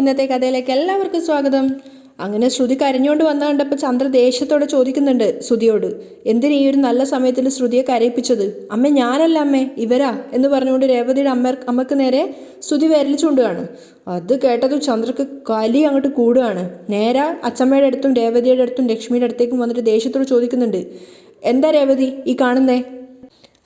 ഇന്നത്തെ കഥയിലേക്ക് എല്ലാവർക്കും സ്വാഗതം. അങ്ങനെ ശ്രുതി കരഞ്ഞുകൊണ്ട് വന്ന കണ്ടപ്പോൾ ചന്ദ്ര ദേഷ്യത്തോടെ ചോദിക്കുന്നുണ്ട് ശ്രുതിയോട്, എന്തിനാ ഈ ഒരു നല്ല സമയത്തിൽ ശ്രുതിയെ കരയിപ്പിച്ചത്? അമ്മ ഞാനല്ല അമ്മേ, ഇവരാ എന്ന് പറഞ്ഞുകൊണ്ട് രേവതിയുടെ അമ്മക്ക് നേരെ ശ്രുതി വിരൽ ചൂണ്ടുകയാണ്. അത് കേട്ടത് ചന്ദ്രക്ക് കലി അങ്ങോട്ട് കൂടുകയാണ്. നേരെ അച്ചമ്മയുടെ അടുത്തും രേവതിയുടെ അടുത്തും ലക്ഷ്മിയുടെ അടുത്തേക്കും വന്നിട്ട് ദേഷ്യത്തോട് ചോദിക്കുന്നുണ്ട്, എന്താ രേവതി ഈ കാണുന്നേ?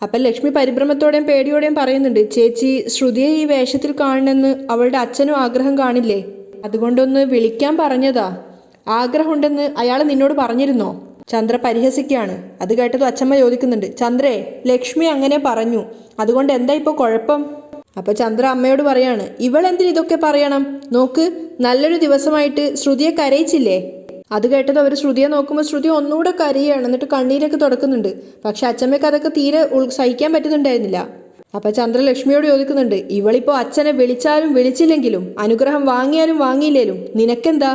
അപ്പം ലക്ഷ്മി പരിഭ്രമത്തോടെയും പേടിയോടെയും പറയുന്നുണ്ട്, ചേച്ചി ശ്രുതിയെ ഈ വേഷത്തിൽ കാണണമെന്ന് അവളുടെ അച്ഛനും ആഗ്രഹം കാണില്ലേ, അതുകൊണ്ടൊന്ന് വിളിക്കാൻ പറഞ്ഞതാ. ആഗ്രഹമുണ്ടെന്ന് അയാൾ നിന്നോട് പറഞ്ഞിരുന്നോ? ചന്ദ്ര പരിഹസിക്കുകയാണ്. അത് കേട്ടതും അച്ഛമ്മ ചോദിക്കുന്നുണ്ട്, ചന്ദ്രേ ലക്ഷ്മി അങ്ങനെ പറഞ്ഞു, അതുകൊണ്ട് എന്താ ഇപ്പോൾ കുഴപ്പം? അപ്പോൾ ചന്ദ്ര അമ്മയോട് പറയാണ്, ഇവളെന്തിന് ഇതൊക്കെ പറയണം? നോക്ക്, നല്ലൊരു ദിവസമായിട്ട് ശ്രുതിയെ കരയിച്ചില്ലേ? അത് കേട്ടത് അവർ ശ്രുതിയെ നോക്കുമ്പോൾ ശ്രുതി ഒന്നുകൂടെ കരയാണ്, എന്നിട്ട് കണ്ണീരൊക്കെ തുടക്കുന്നുണ്ട്. പക്ഷെ അച്ഛമ്മയ്ക്ക് അതൊക്കെ തീരെ സഹിക്കാൻ പറ്റുന്നുണ്ടായിരുന്നില്ല. അപ്പം ചന്ദ്ര ലക്ഷ്മിയോട് ചോദിക്കുന്നുണ്ട്, ഇവളിപ്പോൾ അച്ഛനെ വിളിച്ചാലും വിളിച്ചില്ലെങ്കിലും അനുഗ്രഹം വാങ്ങിയാലും വാങ്ങിയില്ലേലും നിനക്കെന്താ?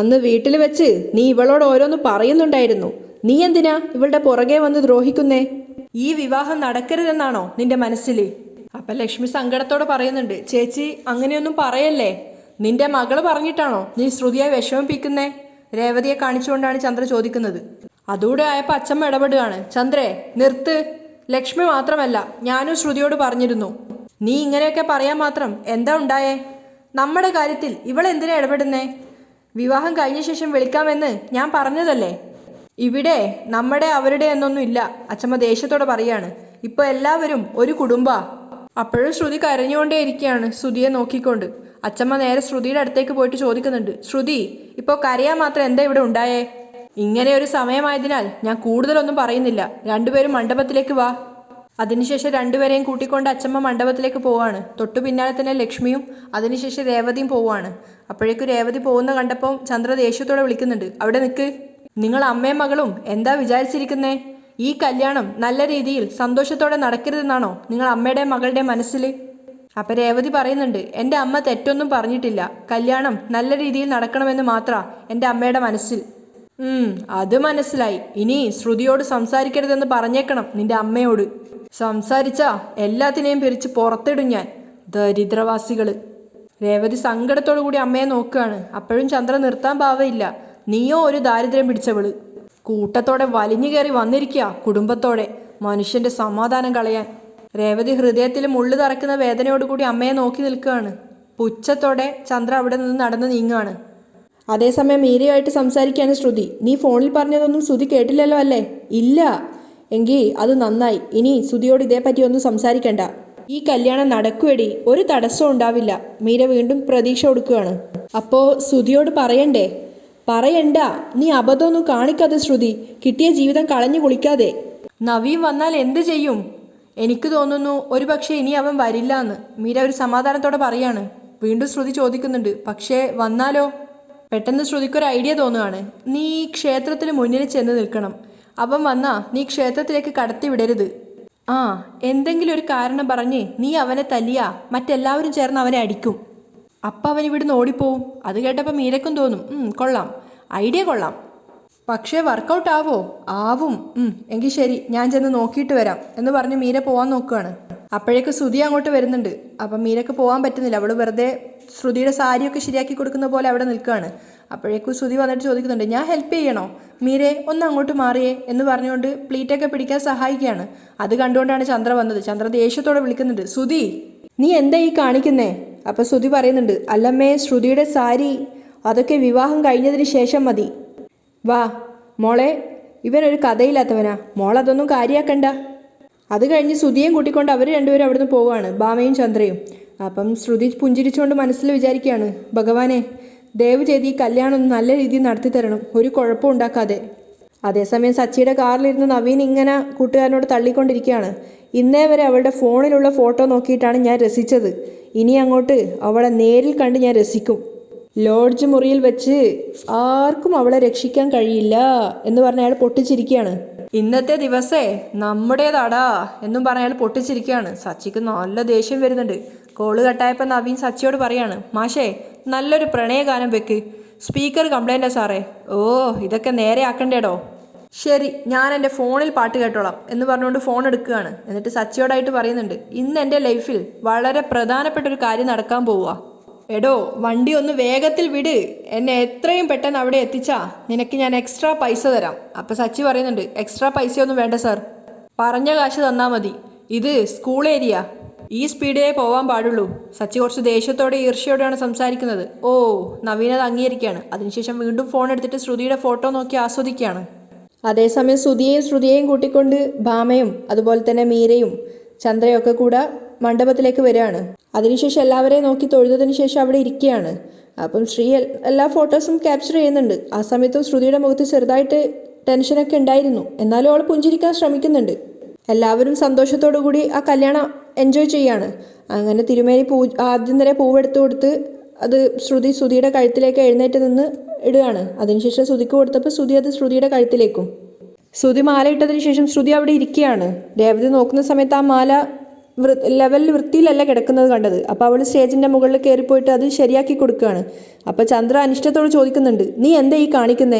അന്ന് വീട്ടിൽ വെച്ച് നീ ഇവളോട് ഓരോന്ന് പറയുന്നുണ്ടായിരുന്നു. നീ എന്തിനാ ഇവളുടെ പുറകെ വന്ന് ദ്രോഹിക്കുന്നേ? ഈ വിവാഹം നടക്കരുതെന്നാണോ നിന്റെ മനസ്സിൽ? അപ്പം ലക്ഷ്മി സങ്കടത്തോടെ പറയുന്നുണ്ട്, ചേച്ചി അങ്ങനെയൊന്നും പറയല്ലേ. നിന്റെ മകള് പറഞ്ഞിട്ടാണോ നീ ശ്രുതിയെ വിഷമിപ്പിക്കുന്നേ? രേവതിയെ കാണിച്ചുകൊണ്ടാണ് ചന്ദ്ര ചോദിക്കുന്നത്. അതുകൂടെ ആയപ്പോൾ അച്ഛമ്മ ഇടപെടുകയാണ്. ചന്ദ്രേ നിർത്ത്, ലക്ഷ്മി മാത്രമല്ല ഞാനും ശ്രുതിയോട് പറഞ്ഞിരുന്നു. നീ ഇങ്ങനെയൊക്കെ പറയാൻ മാത്രം എന്താ ഉണ്ടായേ? നമ്മുടെ കാര്യത്തിൽ ഇവളെന്തിനാ ഇടപെടുന്നേ? വിവാഹം കഴിഞ്ഞ ശേഷം വിളിക്കാമെന്ന് ഞാൻ പറഞ്ഞതല്ലേ. ഇവിടെ നമ്മുടെ അവരുടെ എന്നൊന്നും ഇല്ല. അച്ഛമ്മ ദേഷ്യത്തോടെ പറയാണ്. ഇപ്പോൾ എല്ലാവരും ഒരു കുടുംബാ. അപ്പോഴും ശ്രുതി കരഞ്ഞുകൊണ്ടേ ഇരിക്കുകയാണ് ശ്രുതിയെ നോക്കിക്കൊണ്ട്. അച്ഛമ്മ നേരെ ശ്രുതിയുടെ അടുത്തേക്ക് പോയിട്ട് ചോദിക്കുന്നുണ്ട്, ശ്രുതി ഇപ്പോൾ കരയാൻ മാത്രം എന്താ ഇവിടെ ഉണ്ടായേ? ഇങ്ങനെ ഒരു സമയമായതിനാൽ ഞാൻ കൂടുതലൊന്നും പറയുന്നില്ല. രണ്ടുപേരും മണ്ഡപത്തിലേക്ക് വാ. അതിനുശേഷം രണ്ടുപേരെയും കൂട്ടിക്കൊണ്ട് അച്ഛമ്മ മണ്ഡപത്തിലേക്ക് പോവാണ്. തൊട്ടു പിന്നാലെ തന്നെ ലക്ഷ്മിയും അതിനുശേഷം രേവതിയും പോവാണ്. അപ്പോഴേക്കും രേവതി പോകുന്ന കണ്ടപ്പോൾ ചന്ദ്ര ദേഷ്യത്തോടെ വിളിക്കുന്നുണ്ട്, അവിടെ നിൽക്ക്. നിങ്ങൾ അമ്മയും മകളും എന്താ വിചാരിച്ചിരിക്കുന്നേ? ഈ കല്യാണം നല്ല രീതിയിൽ സന്തോഷത്തോടെ നടക്കരുതെന്നാണോ നിങ്ങൾ അമ്മയുടെ മകളുടെ മനസ്സിൽ? അപ്പം രേവതി പറയുന്നുണ്ട്, എൻ്റെ അമ്മ തെറ്റൊന്നും പറഞ്ഞിട്ടില്ല. കല്യാണം നല്ല രീതിയിൽ നടക്കണമെന്ന് മാത്രമാണ് എൻ്റെ അമ്മയുടെ മനസ്സിൽ. അത് മനസ്സിലായി. ഇനി ശ്രുതിയോട് സംസാരിക്കരുതെന്ന് പറഞ്ഞേക്കണം നിന്റെ അമ്മയോട്. സംസാരിച്ചാ എല്ലാത്തിനെയും പിരിച്ച് പുറത്തിടും ഞാൻ, ദരിദ്രവാസികൾ. രേവതി സങ്കടത്തോടു കൂടി അമ്മയെ നോക്കുകയാണ്. അപ്പോഴും ചന്ദ്ര നിർത്താൻ പാവയില്ല. നീയോ ഒരു ദാരിദ്ര്യം പിടിച്ചവള്, കൂട്ടത്തോടെ വലിഞ്ഞു കയറി വന്നിരിക്കുക കുടുംബത്തോടെ, മനുഷ്യന്റെ സമാധാനം കളയാൻ. രേവതി ഹൃദയത്തിൽ മുള്ളു തറക്കുന്ന വേദനയോടുകൂടി അമ്മയെ നോക്കി നിൽക്കുകയാണ്. പുച്ഛത്തോടെ ചന്ദ്ര അവിടെ നിന്ന് നടന്ന് നീങ്ങുകയാണ്. അതേസമയം മീരയുമായിട്ട് സംസാരിക്കുകയാണ് ശ്രുതി. നീ ഫോണിൽ പറഞ്ഞതൊന്നും ശ്രുതി കേട്ടില്ലല്ലോ അല്ലേ? ഇല്ല. എങ്കിൽ അത് നന്നായി. ഇനി ശ്രുതിയോട് ഇതേപ്പറ്റി ഒന്നും സംസാരിക്കണ്ട. ഈ കല്യാണം നടക്കുവെടി, ഒരു തടസ്സവും ഉണ്ടാവില്ല. മീര വീണ്ടും പ്രതീക്ഷ കൊടുക്കുകയാണ്. അപ്പോൾ ശ്രുതിയോട് പറയണ്ടേ? പറയണ്ട. നീ അബദ്ധമൊന്നും കാണിക്കാതെ ശ്രുതി, കിട്ടിയ ജീവിതം കളഞ്ഞു കുളിക്കാതെ. നവീൻ വന്നാൽ എന്ത് ചെയ്യും? എനിക്ക് തോന്നുന്നു ഒരുപക്ഷെ ഇനി അവൻ വരില്ല എന്ന് മീര ഒരു സമാധാനത്തോടെ പറയാണ്. വീണ്ടും ശ്രുതി ചോദിക്കുന്നുണ്ട്, പക്ഷേ വന്നാലോ? പെട്ടെന്ന് ശ്രുതിക്കൊരു ഐഡിയ തോന്നുകയാണ്. നീ ഈ ക്ഷേത്രത്തിന് മുന്നിൽ ചെന്ന് നിൽക്കണം. അവൻ വന്നാ നീ ക്ഷേത്രത്തിലേക്ക് കടത്തി വിടരുത്. എന്തെങ്കിലും ഒരു കാരണം പറഞ്ഞ് നീ അവനെ തല്ലിയാ മറ്റെല്ലാവരും ചേർന്ന് അവനെ അടിക്കും. അപ്പം അവൻ ഇവിടുന്ന് ഓടിപ്പോവും. അത് കേട്ടപ്പോൾ മീരക്കും തോന്നും, കൊള്ളാം, ഐഡിയ കൊള്ളാം. പക്ഷേ വർക്കൗട്ട് ആവോ? ആവും. എങ്കിൽ ശരി, ഞാൻ ചെന്ന് നോക്കിയിട്ട് വരാം എന്ന് പറഞ്ഞ് മീര പോകാൻ നോക്കുകയാണ്. അപ്പോഴേക്ക് ശ്രുതി അങ്ങോട്ട് വരുന്നുണ്ട്. അപ്പം മീരക്ക് പോകാൻ പറ്റുന്നില്ല. അവൾ വെറുതെ ശ്രുതിയുടെ സാരിയൊക്കെ ശരിയാക്കി കൊടുക്കുന്ന പോലെ അവിടെ നിൽക്കുകയാണ്. അപ്പോഴേക്കും ശ്രുതി വന്നിട്ട് ചോദിക്കുന്നുണ്ട്, ഞാൻ ഹെൽപ്പ് ചെയ്യണോ? മീരെ ഒന്ന് അങ്ങോട്ട് മാറിയേ എന്ന് പറഞ്ഞുകൊണ്ട് പ്ലീറ്റൊക്കെ പിടിക്കാൻ സഹായിക്കുകയാണ്. അത് കണ്ടുകൊണ്ടാണ് ചന്ദ്ര വന്നത്. ചന്ദ്ര ദേഷ്യത്തോടെ വിളിക്കുന്നുണ്ട്, ശ്രുതി നീ എന്താ ഈ കാണിക്കുന്നേ? അപ്പം ശ്രുതി പറയുന്നുണ്ട്, അല്ലമ്മേ, ശ്രുതിയുടെ സാരി അതൊക്കെ വിവാഹം കഴിഞ്ഞതിന് ശേഷം മതി. വാ മോളെ, ഇവനൊരു കഥയില്ലാത്തവനാ, മോളതൊന്നും കാര്യാക്കണ്ട. അത് കഴിഞ്ഞ് ശ്രുതിയെയും കൂട്ടിക്കൊണ്ട് അവർ രണ്ടുപേരും അവിടുന്ന് പോവുകയാണ്, ഭാമയും ചന്ദ്രയും. അപ്പം ശ്രുതി പുഞ്ചിരിച്ചുകൊണ്ട് മനസ്സിൽ വിചാരിക്കുകയാണ്, ഭഗവാനെ ദയവ് ചെയ്ത് ഈ കല്യാണം ഒന്ന് നല്ല രീതിയിൽ നടത്തി തരണം, ഒരു കുഴപ്പം ഉണ്ടാക്കാതെ. അതേസമയം സച്ചിയുടെ കാറിലിരുന്ന് നവീൻ ഇങ്ങനെ കൂട്ടുകാരനോട് തള്ളിക്കൊണ്ടിരിക്കുകയാണ്. ഇന്നേ വരെ അവളുടെ ഫോണിലുള്ള ഫോട്ടോ നോക്കിയിട്ടാണ് ഞാൻ രസിച്ചത്. ഇനി അങ്ങോട്ട് അവളെ നേരിൽ കണ്ട് ഞാൻ രസിക്കും. ലോഡ്ജ് മുറിയിൽ വെച്ച് ആർക്കും അവളെ രക്ഷിക്കാൻ കഴിയില്ല എന്ന് പറഞ്ഞ അയാൾ പൊട്ടിച്ചിരിക്കുകയാണ്. ഇന്നത്തെ ദിവസേ നമ്മുടേതാടാ എന്നും പറഞ്ഞ അയാൾ പൊട്ടിച്ചിരിക്കുകയാണ്. സച്ചിക്ക് നല്ല ദേഷ്യം വരുന്നുണ്ട്. കോള് കട്ടായപ്പോൾ നവീൻ സച്ചിയോട് പറയാണ്, മാഷേ നല്ലൊരു പ്രണയഗാനം വെക്ക്, സ്പീക്കർ കംപ്ലൈൻറ്റാ സാറേ. ഇതൊക്കെ നേരെ ആക്കണ്ടേടോ. ശരി, ഞാൻ എൻ്റെ ഫോണിൽ പാട്ട് കേട്ടോളാം എന്ന് പറഞ്ഞുകൊണ്ട് ഫോൺ എടുക്കുകയാണ്. എന്നിട്ട് സച്ചിയോടായിട്ട് പറയുന്നുണ്ട്, ഇന്ന് എൻ്റെ ലൈഫിൽ വളരെ പ്രധാനപ്പെട്ട ഒരു കാര്യം നടക്കാൻ പോവുക. എടോ വണ്ടി ഒന്ന് വേഗത്തിൽ വിട്, എന്നെ എത്രയും പെട്ടെന്ന് അവിടെ എത്തിച്ചാ നിനക്ക് ഞാൻ എക്സ്ട്രാ പൈസ തരാം. അപ്പം സച്ചി പറയുന്നുണ്ട്, എക്സ്ട്രാ പൈസയൊന്നും വേണ്ട സാർ, പറഞ്ഞ കാശ് തന്നാൽ മതി. ഇത് സ്കൂൾ ഏരിയ, ഈ സ്പീഡിലേ പോകാൻ പാടുള്ളൂ. സച്ചി കുറച്ച് ദേഷ്യത്തോടെ ഈർഷ്യയോടെയാണ് സംസാരിക്കുന്നത്. ഓ, നവീൻ അത് അംഗീകരിക്കുകയാണ്. അതിനുശേഷം വീണ്ടും ഫോൺ എടുത്തിട്ട് ശ്രുതിയുടെ ഫോട്ടോ നോക്കി ആസ്വദിക്കുകയാണ്. അതേസമയം ശ്രുതിയെയും കൂട്ടിക്കൊണ്ട് ഭാമയും അതുപോലെ തന്നെ മീരയും ചന്ദ്രയൊക്കെ കൂടെ മണ്ഡപത്തിലേക്ക് വരികയാണ്. അതിനുശേഷം എല്ലാവരെയും നോക്കി തൊഴുതതിന് ശേഷം അവിടെ ഇരിക്കുകയാണ്. അപ്പം ശ്രീ എല്ലാ ഫോട്ടോസും ക്യാപ്ചർ ചെയ്യുന്നുണ്ട്. ആ സമയത്തും ശ്രുതിയുടെ മുഖത്ത് ചെറുതായിട്ട് ടെൻഷനൊക്കെ ഉണ്ടായിരുന്നു. എന്നാലും അവൾ പുഞ്ചിരിക്കാൻ ശ്രമിക്കുന്നുണ്ട്. എല്ലാവരും സന്തോഷത്തോടു കൂടി ആ കല്യാണം എൻജോയ് ചെയ്യാണ്. അങ്ങനെ തിരുമേനി ആദ്യം തന്നെ പൂവെടുത്ത് കൊടുത്ത് അത് ശ്രുതിയുടെ കഴുത്തിലേക്ക് എഴുന്നേറ്റ് നിന്ന് ഇടുകയാണ്. അതിനുശേഷം ശ്രുതിക്ക് കൊടുത്തപ്പോൾ ശ്രുതി അത് ശ്രുതിയുടെ കഴുത്തിലേക്കും. ശ്രുതി മാല ഇട്ടതിന് ശേഷം ശ്രുതി അവിടെ ഇരിക്കുകയാണ്. രേവതി നോക്കുന്ന സമയത്ത് ആ മാല ലെവലിൽ വൃത്തിയിലല്ല കിടക്കുന്നത് കണ്ടത്. അപ്പോൾ അവൾ സ്റ്റേജിൻ്റെ മുകളിൽ കയറിപ്പോയിട്ട് അത് ശരിയാക്കി കൊടുക്കുകയാണ്. അപ്പോൾ ചന്ദ്ര അനിഷ്ടത്തോട് ചോദിക്കുന്നുണ്ട്, നീ എന്താ ഈ കാണിക്കുന്നേ?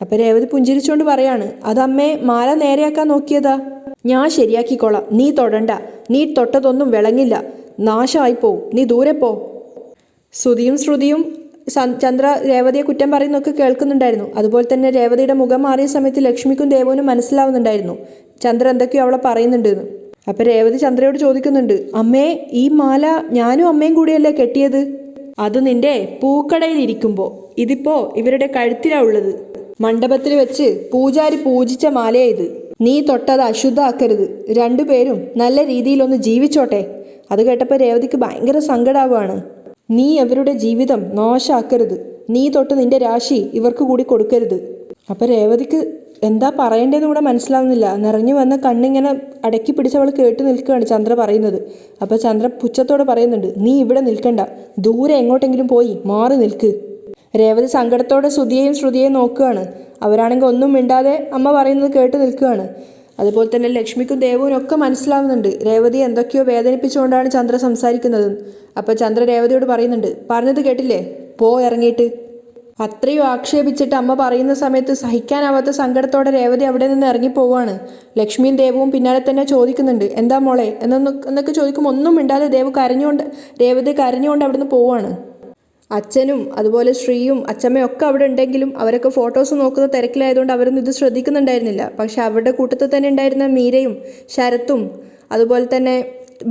അപ്പോൾ രേവതി പുഞ്ചിരിച്ചുകൊണ്ട് പറയാണ്, അതമ്മേ മാല നേരെയാക്കാൻ നോക്കിയതാ, ഞാൻ ശരിയാക്കിക്കോളാം, നീ തൊടണ്ട, നീ തൊട്ടതൊന്നും വിളങ്ങില്ല, നാശമായി പോവും, നീ ദൂരെ പോ. ശ്രുതിയും ചന്ദ്ര രേവതിയെ കുറ്റം പറയുന്നൊക്കെ കേൾക്കുന്നുണ്ടായിരുന്നു. അതുപോലെ തന്നെ രേവതിയുടെ മുഖം മാറിയ സമയത്ത് ലക്ഷ്മിക്കും ദേവനും മനസ്സിലാവുന്നുണ്ടായിരുന്നു ചന്ദ്ര എന്തൊക്കെയോ അവളെ പറയുന്നുണ്ടെന്ന്. അപ്പം രേവതി ചന്ദ്രയോട് ചോദിക്കുന്നുണ്ട്, അമ്മേ ഈ മാല ഞാനും അമ്മയും കൂടിയല്ലേ കെട്ടിയത്? അത് നിന്റെ പൂക്കടയിൽ ഇരിക്കുമ്പോൾ, ഇതിപ്പോൾ ഇവരുടെ കഴുത്തിലാണ് ഉള്ളത്. മണ്ഡപത്തിൽ വെച്ച് പൂജാരി പൂജിച്ച മാലയാ ഇത്. നീ തൊട്ടത് അശുദ്ധമാക്കരുത്, രണ്ടുപേരും നല്ല രീതിയിലൊന്ന് ജീവിച്ചോട്ടെ. അത് കേട്ടപ്പോൾ രേവതിക്ക് ഭയങ്കര സങ്കടാവുകയാണ്. നീ അവരുടെ ജീവിതം നാശാക്കരുത്, നീ തൊട്ട് നിന്റെ രാശി ഇവർക്ക് കൂടി കൊടുക്കരുത്. അപ്പം രേവതിക്ക് എന്താ പറയേണ്ടതെന്ന് കൂടെ മനസ്സിലാവുന്നില്ല. നിറഞ്ഞു വന്ന കണ്ണിങ്ങനെ അടക്കി പിടിച്ചവൾ കേട്ട് നിൽക്കുകയാണ് ചന്ദ്ര പറയുന്നത്. അപ്പോൾ ചന്ദ്ര പുച്ഛത്തോടെ പറയുന്നുണ്ട്, നീ ഇവിടെ നിൽക്കണ്ട, ദൂരെ എങ്ങോട്ടെങ്കിലും പോയി മാറി നിൽക്ക്. രേവതി സങ്കടത്തോടെ ശ്രുതിയെയും നോക്കുകയാണ്. അവരാണെങ്കിൽ ഒന്നും മിണ്ടാതെ അമ്മ പറയുന്നത് കേട്ട് നിൽക്കുകയാണ്. അതുപോലെ തന്നെ ലക്ഷ്മിക്കും ദേവുവിനും ഒക്കെ മനസ്സിലാവുന്നുണ്ട് രേവതി എന്തൊക്കെയോ വേദനിപ്പിച്ചുകൊണ്ടാണ് ചന്ദ്ര സംസാരിക്കുന്നത്. അപ്പോൾ ചന്ദ്ര രേവതിയോട് പറയുന്നുണ്ട്, പറഞ്ഞത് കേട്ടില്ലേ, പോ ഇറങ്ങിയിട്ട്. അത്രയും ആക്ഷേപിച്ചിട്ട് അമ്മ പറയുന്ന സമയത്ത് സഹിക്കാനാവാത്ത സങ്കടത്തോടെ രേവതി അവിടെ നിന്ന് ഇറങ്ങിപ്പോവാണ്. ലക്ഷ്മിയും ദേവും പിന്നാലെ തന്നെ ചോദിക്കുന്നുണ്ട്, എന്താ മോളെ എന്നൊക്കെ ചോദിക്കുമ്പോൾ ഒന്നും മിണ്ടാതെ രേവതി കരഞ്ഞുകൊണ്ട് അവിടുന്ന് പോവാണ്. അച്ഛനും അതുപോലെ ശ്രീയും അച്ഛമ്മയും ഒക്കെ അവിടെ ഉണ്ടെങ്കിലും അവരൊക്കെ ഫോട്ടോസ് നോക്കുന്ന തിരക്കിലായതുകൊണ്ട് അവരൊന്നും ഇത് ശ്രദ്ധിക്കുന്നുണ്ടായിരുന്നില്ല. പക്ഷെ അവരുടെ കൂട്ടത്തിൽ തന്നെ ഉണ്ടായിരുന്ന മീരയും ശരത്തും അതുപോലെ തന്നെ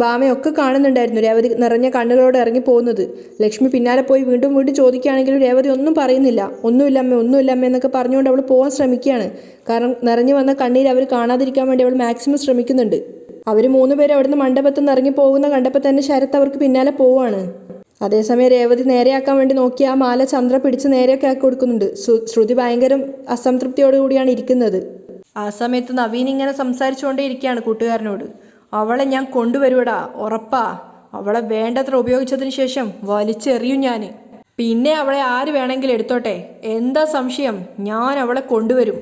ഭാമയൊക്കെ കാണുന്നുണ്ടായിരുന്നു രേവതി നിറഞ്ഞ കണ്ണുകളോടെ ഇറങ്ങി പോകുന്നത്. ലക്ഷ്മി പിന്നാലെ പോയി വീണ്ടും ചോദിക്കുകയാണെങ്കിലും രേവതി ഒന്നും പറയുന്നില്ല. ഒന്നുമില്ലമ്മ എന്നൊക്കെ പറഞ്ഞുകൊണ്ട് അവൾ പോകാൻ ശ്രമിക്കുകയാണ്. കാരണം നിറഞ്ഞു വന്ന കണ്ണീർ അവർ കാണാതിരിക്കാൻ വേണ്ടി അവൾ മാക്സിമം ശ്രമിക്കുന്നുണ്ട്. അവർ 3 പേര് അവിടുന്ന് മണ്ഡപത്തിൽ നിന്ന് ഇറങ്ങി പോകുന്ന കണ്ടപ്പോൾ തന്നെ ശരത്ത് അവർക്ക് പിന്നാലെ പോവാണ്. അതേസമയം രേവതി നേരെയാക്കാൻ വേണ്ടി നോക്കി ആ മാല ചന്ദ്ര പിടിച്ച് നേരെയൊക്കെ ആക്കി കൊടുക്കുന്നുണ്ട്. ശ്രുതി ഭയങ്കര അസംതൃപ്തിയോടുകൂടിയാണ് ഇരിക്കുന്നത്. ആ സമയത്ത് നവീൻ ഇങ്ങനെ സംസാരിച്ചുകൊണ്ടേ ഇരിക്കുകയാണ് കൂട്ടുകാരനോട്. അവളെ ഞാൻ കൊണ്ടുവരുവടാ, ഉറപ്പാ. അവളെ വേണ്ടത്ര ഉപയോഗിച്ചതിന് ശേഷം വലിച്ചെറിയും ഞാൻ. പിന്നെ അവളെ ആര് വേണമെങ്കിലും എടുത്തോട്ടെ, എന്താ സംശയം, ഞാൻ അവളെ കൊണ്ടുവരും.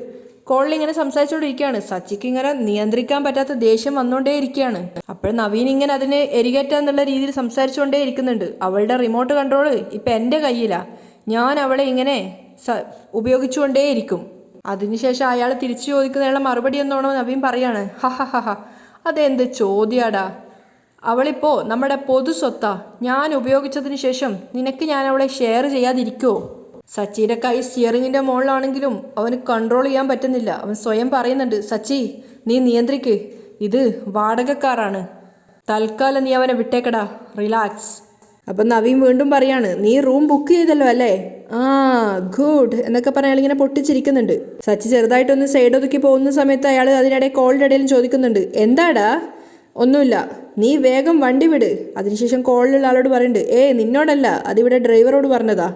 കോളിൽ ഇങ്ങനെ സംസാരിച്ചുകൊണ്ടിരിക്കുകയാണ്. സച്ചിക്ക് ഇങ്ങനെ നിയന്ത്രിക്കാൻ പറ്റാത്ത ദേഷ്യം വന്നുകൊണ്ടേ ഇരിക്കുകയാണ്. അപ്പോൾ നവീൻ ഇങ്ങനെ അതിന് എരികേറ്റാന്നുള്ള രീതിയിൽ സംസാരിച്ചുകൊണ്ടേ ഇരിക്കുന്നുണ്ട്. അവളുടെ റിമോട്ട് കൺട്രോള് ഇപ്പം എൻ്റെ കയ്യിലാണ്, ഞാൻ അവളെ ഇങ്ങനെ ഉപയോഗിച്ചുകൊണ്ടേ ഇരിക്കും. അതിനുശേഷം അയാൾ തിരിച്ചു ചോദിക്കുന്നതിനുള്ള മറുപടി എന്നോണോ നവീൻ പറയാണ്, ഹഹഹഹ, അതെന്ത് ചോദ്യാടാ, അവളിപ്പോൾ നമ്മുടെ പൊതു സ്വത്താ, ഞാൻ ഉപയോഗിച്ചതിന് ശേഷം നിനക്ക് ഞാൻ അവളെ ഷെയർ ചെയ്യാതിരിക്കുമോ? സച്ചിയുടെ കൈ സ്റ്റിയറിങ്ങിൻ്റെ മുകളിലാണെങ്കിലും അവന് കൺട്രോൾ ചെയ്യാൻ പറ്റുന്നില്ല. അവൻ സ്വയം പറയുന്നുണ്ട്, സച്ചി നീ നിയന്ത്രിക്ക്, ഇത് വാടകക്കാരാണ്, തൽക്കാലം നീ അവനെ വിട്ടേക്കടാ, റിലാക്സ്. അപ്പം നവീൻ വീണ്ടും പറയാണ്, നീ റൂം ബുക്ക് ചെയ്തല്ലോ അല്ലേ? ആ ഗുഡ് എന്നൊക്കെ പറഞ്ഞ് അയാൾ ഇങ്ങനെ പൊട്ടിച്ചിരിക്കുന്നുണ്ട്. സച്ചി ചെറുതായിട്ടൊന്ന് സൈഡ് ഒതുക്കി പോകുന്ന സമയത്ത് അയാൾ അതിനിടെ കോളിൻ്റെ ഇടയിൽ ചോദിക്കുന്നുണ്ട്, എന്താടാ? ഒന്നുമില്ല, നീ വേഗം വണ്ടി വിട്. അതിനുശേഷം കോളിലുള്ള ആളോട് പറയുന്നുണ്ട്, നിന്നോടല്ല, അതിവിടെ ഡ്രൈവറോട് പറഞ്ഞതാ.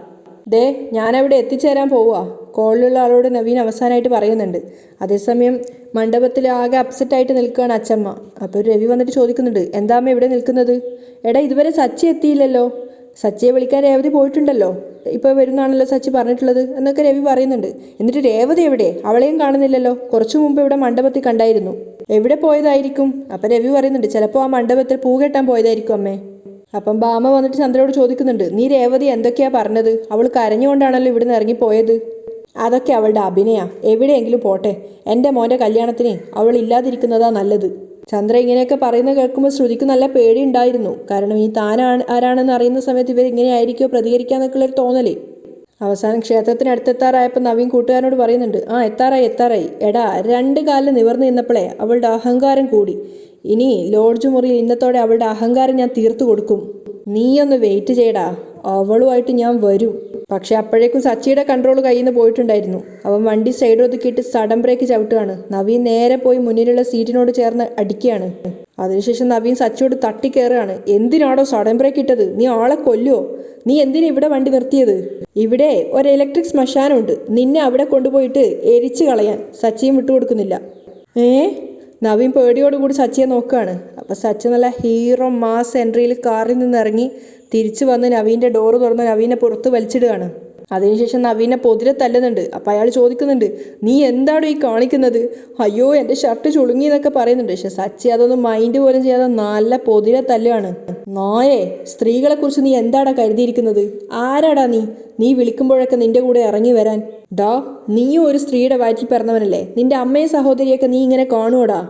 ദേ ഞാനവിടെ എത്തിച്ചേരാൻ പോവുക, കോളിലുള്ള ആളോട് നവീൻ അവസാനമായിട്ട് പറയുന്നുണ്ട്. അതേസമയം മണ്ഡപത്തിൽ ആകെ അപ്സെറ്റായിട്ട് നിൽക്കുകയാണ് അച്ചമ്മ. അപ്പോൾ രവി വന്നിട്ട് ചോദിക്കുന്നുണ്ട്, എന്താ അമ്മ ഇവിടെ നിൽക്കുന്നത്? എടാ ഇതുവരെ സച്ചി എത്തിയില്ലല്ലോ, സച്ചിയെ വിളിക്കാൻ രേവതി പോയിട്ടുണ്ടല്ലോ, ഇപ്പോൾ വരുന്നാണല്ലോ സച്ചി പറഞ്ഞിട്ടുള്ളത് എന്നൊക്കെ രവി പറയുന്നുണ്ട്. എന്നിട്ട് രേവതി എവിടെ? അവളെയും കാണുന്നില്ലല്ലോ, കുറച്ചു മുമ്പ് ഇവിടെ മണ്ഡപത്തിൽ കണ്ടായിരുന്നു, എവിടെ പോയതായിരിക്കും? അപ്പം രവി പറയുന്നുണ്ട്, ചിലപ്പോൾ ആ മണ്ഡപത്തിൽ പൂ കെട്ടാൻ പോയതായിരിക്കും അമ്മേ. അപ്പം ഭാമ വന്നിട്ട് ചന്ദ്രയോട് ചോദിക്കുന്നുണ്ട്, നീ രേവതി എന്തൊക്കെയാ പറഞ്ഞത്? അവൾ കരഞ്ഞുകൊണ്ടാണല്ലോ ഇവിടുന്ന് ഇറങ്ങിപ്പോയത്. അതൊക്കെ അവളുടെ അഭിനയ, എവിടെയെങ്കിലും പോട്ടെ, എൻ്റെ മോൻ്റെ കല്യാണത്തിന് അവൾ ഇല്ലാതിരിക്കുന്നതാ നല്ലത്. ചന്ദ്ര ഇങ്ങനെയൊക്കെ പറയുന്നത് കേൾക്കുമ്പോൾ ശ്രുതിക്ക് നല്ല പേടിയുണ്ടായിരുന്നു. കാരണം ഈ ആരാണെന്ന് അറിയുന്ന സമയത്ത് ഇവർ ഇങ്ങനെ ആയിരിക്കുമോ പ്രതികരിക്കാന്നൊക്കെയുള്ളൊരു തോന്നലേ. അവസാനം ക്ഷേത്രത്തിന് അടുത്തെത്താറായപ്പോൾ നവീൻ കൂട്ടുകാരനോട് പറയുന്നുണ്ട്, എത്താറായി. എടാ 2 കാലിൽ നിവർന്ന് നിന്നപ്പോഴേ അവളുടെ അഹങ്കാരം കൂടി. ഇനി ലോഡ്ജ് മുറിയിൽ ഇന്നത്തോടെ അവളുടെ അഹങ്കാരം ഞാൻ തീർത്തു കൊടുക്കും. നീയൊന്ന് വെയിറ്റ് ചെയ്യടാ, അവളുമായിട്ട് ഞാൻ വരും. പക്ഷെ അപ്പോഴേക്കും സച്ചിയുടെ കൺട്രോൾ കയ്യിൽ നിന്ന് പോയിട്ടുണ്ടായിരുന്നു. അവൻ വണ്ടി സൈഡ് ഒതുക്കിയിട്ട് സഡൻ ബ്രേക്ക് ചവിട്ടുകയാണ്. നവീൻ നേരെ പോയി മുന്നിലുള്ള സീറ്റിനോട് ചേർന്ന് അടിക്കുകയാണ്. അതിനുശേഷം നവീൻ സച്ചിയോട് തട്ടിക്കയറുകയാണ്. എന്തിനാണോ സഡൻ ബ്രേക്ക് ഇട്ടത്? നീ ആളെ കൊല്ലുവോ? നീ എന്തിനാ ഇവിടെ വണ്ടി നിർത്തിയത്? ഇവിടെ ഒരു ഇലക്ട്രിക് ശ്മശാനമുണ്ട്, നിന്നെ അവിടെ കൊണ്ടുപോയിട്ട് എരിച്ചു കളയാൻ. സച്ചിയും വിട്ടുകൊടുക്കുന്നില്ല. നവീൻ പേടിയോടുകൂടി സച്ചിയെ നോക്കുകയാണ്. അപ്പം സച്ചി നല്ല ഹീറോ മാസ് എൻട്രിയിൽ കാറിൽ നിന്ന് ഇറങ്ങി തിരിച്ചു വന്ന് നവീൻ്റെ ഡോറ് തുറന്ന് നവീനെ പുറത്ത് വലിച്ചിടുകയാണ്. അതിനുശേഷം നവീനെ പൊതിരെ തല്ലുന്നുണ്ട്. അപ്പം അയാൾ ചോദിക്കുന്നുണ്ട്, നീ എന്താണോ ഈ കാണിക്കുന്നത്? അയ്യോ എൻ്റെ ഷർട്ട് ചുളുങ്ങി എന്നൊക്കെ പറയുന്നുണ്ട്. പക്ഷെ സച്ചി അതൊന്നും മൈൻഡ് പോലും ചെയ്യാതെ നല്ല പൊതിരെ തല്ലുകയാണ്. നായേ, സ്ത്രീകളെക്കുറിച്ച് നീ എന്താടാ കരുതിയിരിക്കുന്നത്? ആരാടാ നീ വിളിക്കുമ്പോഴൊക്കെ നിന്റെ കൂടെ ഇറങ്ങി വരാൻ? ഡാ, നീയും ഒരു സ്ത്രീയുടെ വയറ്റിൽ പിറന്നവനല്ലേ? നിന്റെ അമ്മയും സഹോദരിയൊക്കെ നീ ഇങ്ങനെ കാണുവോടാ?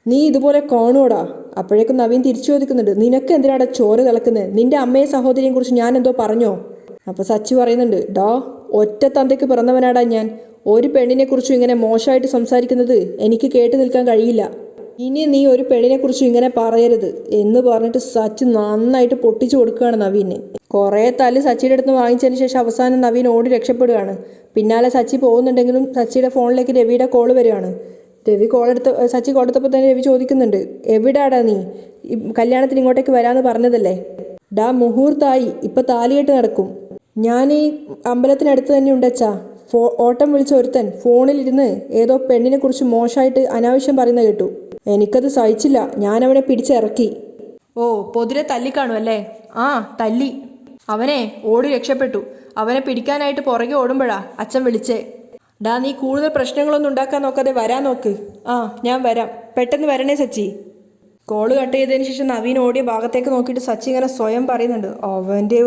നീ ഇതുപോലെ കാണുവോടാ? അപ്പോഴേക്കും നവീൻ തിരിച്ചു ചോദിക്കുന്നുണ്ട്, നിനക്ക് എന്തിനാടാ ചോര തിളക്കുന്നത്? നിന്റെ അമ്മയും സഹോദരിയെയും കുറിച്ച് ഞാൻ എന്തോ പറഞ്ഞോ? അപ്പോൾ സച്ചി പറയുന്നുണ്ട്, ഡാ, ഒറ്റ തന്തയ്ക്ക് പിറന്നവനാടാ ഞാൻ. ഒരു പെണ്ണിനെ കുറിച്ചും ഇങ്ങനെ മോശമായിട്ട് സംസാരിക്കുന്നത് എനിക്ക് കേട്ട് നിൽക്കാൻ കഴിയില്ല. ഇനി നീ ഒരു പെണ്ണിനെ കുറിച്ചും ഇങ്ങനെ പറയരുത് എന്ന് പറഞ്ഞിട്ട് സച്ചി നന്നായിട്ട് പൊട്ടിച്ചു കൊടുക്കുകയാണ് നവീനെ. കുറേ തല്ല് സച്ചിയുടെ അടുത്ത് വാങ്ങിച്ചതിന് ശേഷം അവസാനം നവീൻ ഓടി രക്ഷപ്പെടുകയാണ്. പിന്നാലെ സച്ചി പോകുന്നുണ്ടെങ്കിലും സച്ചിയുടെ ഫോണിലേക്ക് രവിയുടെ കോള് വരികയാണ്. സച്ചി കോൾ എടുത്തപ്പോൾ തന്നെ രവി ചോദിക്കുന്നുണ്ട്, എവിടാടാ നീ? കല്യാണത്തിന് ഇങ്ങോട്ടേക്ക് വരാമെന്ന് പറഞ്ഞതല്ലേ? ഡാ, മുഹൂർത്തായി, ഇപ്പം താലികെട്ട് നടക്കും. ഞാൻ ഈ അമ്പലത്തിനടുത്ത് തന്നെ ഉണ്ടച്ചാ. ഓട്ടം വിളിച്ച ഒരുത്തൻ ഫോണിലിരുന്ന് ഏതോ പെണ്ണിനെ കുറിച്ച് മോശമായിട്ട് അനാവശ്യം പറയുന്ന കേട്ടു. എനിക്കത് സഹിച്ചില്ല, ഞാൻ അവനെ പിടിച്ചിറക്കി. ഓ, പൊതിരെ തല്ലിക്കാണു അല്ലേ? തല്ലി. അവനെ ഓടി രക്ഷപ്പെട്ടു. അവനെ പിടിക്കാനായിട്ട് പുറകെ ഓടുമ്പോഴാ അച്ഛൻ വിളിച്ചേ. ഡാ, നീ കൂടുതൽ പ്രശ്നങ്ങളൊന്നും ഉണ്ടാക്കാൻ നോക്കാതെ വരാൻ നോക്ക്. ഞാൻ വരാം, പെട്ടെന്ന് വരണേ സച്ചി. കോള് കട്ട് ചെയ്തതിന് ശേഷം നവീൻ ഓടിയ ഭാഗത്തേക്ക് നോക്കിയിട്ട് സച്ചി ഇങ്ങനെ സ്വയം പറയുന്നുണ്ട് അവൻ്റെ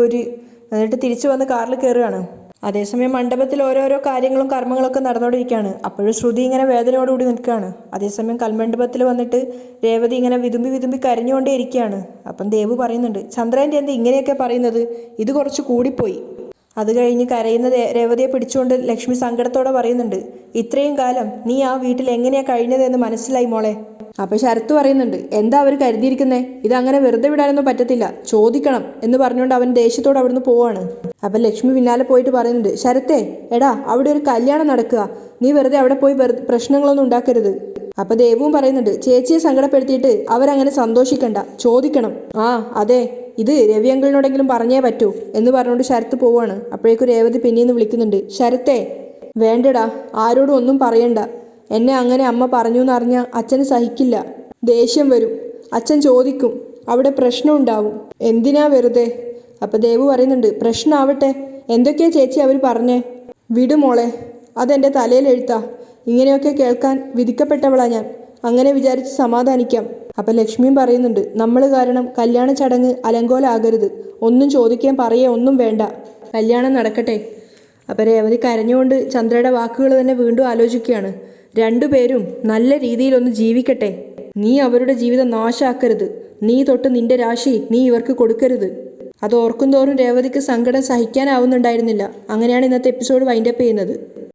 എന്നിട്ട് തിരിച്ചു വന്ന് കാറിൽ കയറുകയാണ്. അതേസമയം മണ്ഡപത്തിൽ ഓരോരോ കാര്യങ്ങളും കർമ്മങ്ങളൊക്കെ നടന്നുകൊണ്ടിരിക്കുകയാണ്. അപ്പോഴും ശ്രുതി ഇങ്ങനെ വേദനയോടുകൂടി നിൽക്കുകയാണ്. അതേസമയം കൽമണ്ഡപത്തിൽ വന്നിട്ട് രേവതി ഇങ്ങനെ വിതുമ്പി കരഞ്ഞുകൊണ്ടേ ഇരിക്കുകയാണ്. അപ്പം ദേവു പറയുന്നുണ്ട്, ചന്ദ്രൻ്റെ എന്ത് ഇങ്ങനെയൊക്കെ പറയുന്നത്? ഇത് കുറച്ച് കൂടിപ്പോയി. അത് കഴിഞ്ഞ് കരയുന്ന രേവതിയെ പിടിച്ചുകൊണ്ട് ലക്ഷ്മി സങ്കടത്തോടെ പറയുന്നുണ്ട്, ഇത്രയും കാലം നീ ആ വീട്ടിൽ എങ്ങനെയാണ് കഴിഞ്ഞതെന്ന് മനസ്സിലായി മോളെ. അപ്പം ശരത്ത് പറയുന്നുണ്ട്, എന്താ അവർ കരുതിയിരിക്കുന്നത്? ഇതങ്ങനെ വെറുതെ വിടാനൊന്നും പറ്റത്തില്ല, ചോദിക്കണം എന്ന് പറഞ്ഞുകൊണ്ട് അവൻ ദേഷ്യത്തോടെ അവിടുന്ന് പോവാണ്. അപ്പം ലക്ഷ്മി പിന്നാലെ പോയിട്ട് പറയുന്നുണ്ട്, ശരത്തേ, എടാ, അവിടെ ഒരു കല്യാണം നടക്കുക, നീ വെറുതെ അവിടെ പോയി പ്രശ്നങ്ങളൊന്നും ഉണ്ടാക്കരുത്. അപ്പം ദേവും പറയുന്നുണ്ട്, ചേച്ചിയെ സങ്കടപ്പെടുത്തിയിട്ട് അവരങ്ങനെ സന്തോഷിക്കണ്ട, ചോദിക്കണം. അതെ, ഇത് രവി അങ്കിളിനോടെങ്കിലും പറഞ്ഞേ പറ്റൂ എന്ന് പറഞ്ഞുകൊണ്ട് ശരത്ത് പോവാണ്. അപ്പോഴേക്കും രേവതി പിന്നീന്ന് വിളിക്കുന്നുണ്ട്, ശരത്തേ, വേണ്ടടാ, ആരോടും ഒന്നും പറയണ്ട. എന്നെ അങ്ങനെ അമ്മ പറഞ്ഞു എന്നറിഞ്ഞാൽ അച്ഛന് സഹിക്കില്ല, ദേഷ്യം വരും, അച്ഛൻ ചോദിക്കും, അവിടെ പ്രശ്നം ഉണ്ടാവും. എന്തിനാ വെറുതെ? അപ്പം ദേവു പറയുന്നുണ്ട്, പ്രശ്നമാവട്ടെ, എന്തൊക്കെയാ ചേച്ചി അവർ പറഞ്ഞേ? വിടുമോളെ, അതെൻ്റെ തലയിൽ എഴുത്താ. ഇങ്ങനെയൊക്കെ കേൾക്കാൻ വിധിക്കപ്പെട്ടവളാ ഞാൻ, അങ്ങനെ വിചാരിച്ച് സമാധാനിക്കാം. അപ്പം ലക്ഷ്മിയും പറയുന്നുണ്ട്, നമ്മൾ കാരണം കല്യാണ ചടങ്ങ് അലങ്കോലാകരുത്, ഒന്നും ചോദിക്കാൻ പറയേ ഒന്നും വേണ്ട, കല്യാണം നടക്കട്ടെ. അപ്പം രേവതി കരഞ്ഞുകൊണ്ട് ചന്ദ്രയുടെ വാക്കുകൾ തന്നെ വീണ്ടും ആലോചിക്കുകയാണ്. രണ്ടുപേരും നല്ല രീതിയിലൊന്ന് ജീവിക്കട്ടെ. നീ അവരുടെ ജീവിതം നാശാക്കരുത്. നീ തൊട്ട് നിന്റെ രാശി നീ ഇവർക്ക് കൊടുക്കരുത്. അത് ഓർക്കുന്തോറും രേവതിക്ക് സങ്കടം സഹിക്കാനാവുന്നുണ്ടായിരുന്നില്ല. അങ്ങനെയാണ് ഇന്നത്തെ എപ്പിസോഡ് വൈൻഡപ്പ് ചെയ്യുന്നത്.